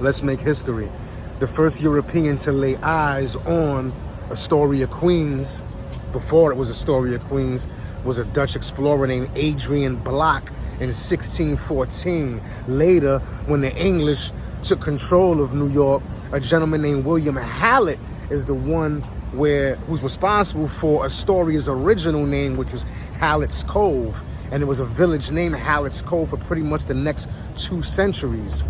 let's make history. The first European to lay eyes on Astoria, Queens, before it was Astoria, Queens, was a Dutch explorer named Adrian Block in 1614. Later, when the English took control of New York, a gentleman named William Hallett is the one who's responsible for Astoria's original name, which was Hallett's Cove. And it was a village named Hallett's Cove for pretty much the next 2 centuries.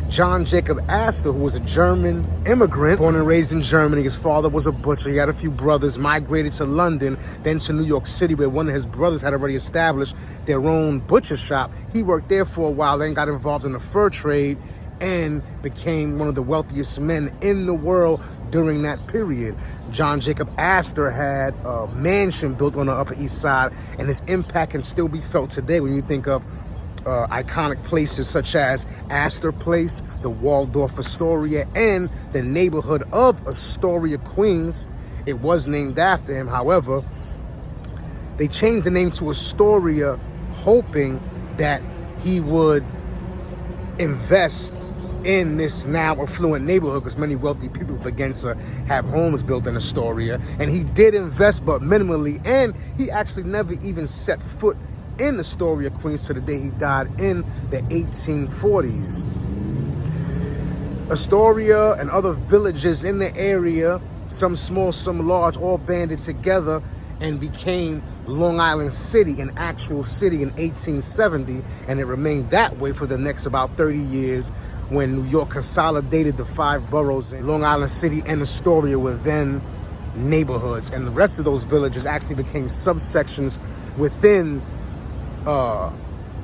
John Jacob Astor, who was a German immigrant, born and raised in Germany. His father was a butcher. He had a few brothers, migrated to London, then to New York City, where one of his brothers had already established their own butcher shop. He worked there for a while, then got involved in the fur trade and became one of the wealthiest men in the world during that period. John Jacob Astor had a mansion built on the Upper East Side, and his impact can still be felt today when you think of iconic places such as Astor Place, the Waldorf Astoria, and the neighborhood of Astoria, Queens. It was named after him. However, they changed the name to Astoria, hoping that he would invest in this now affluent neighborhood, because many wealthy people began to have homes built in Astoria. And he did invest, but minimally, and he actually never even set foot in Astoria, Queens, to the day he died in the 1840s. Astoria and other villages in the area, some small, some large, all banded together and became Long Island City, an actual city, in 1870, and it remained that way for the next about 30 years when New York consolidated the 5 boroughs. Long Island City and Astoria were then neighborhoods, and the rest of those villages actually became subsections within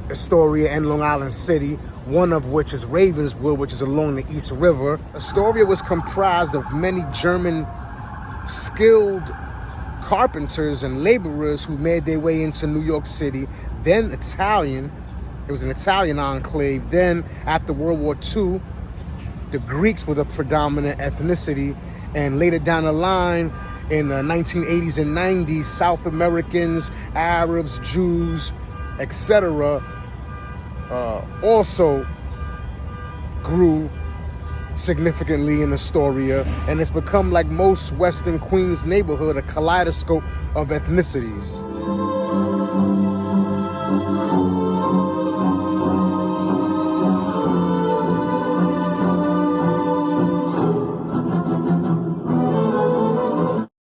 Astoria and Long Island City, one of which is Ravenswood, which is along the East River. Astoria was comprised of many German skilled carpenters and laborers who made their way into New York City, then Italian. It was an Italian enclave. Then after World War II, the Greeks were the predominant ethnicity, and later down the line in the 1980s and 90s, South Americans, Arabs, Jews, etc. Also grew significantly in Astoria, and it's become, like most Western Queens neighborhood, a kaleidoscope of ethnicities.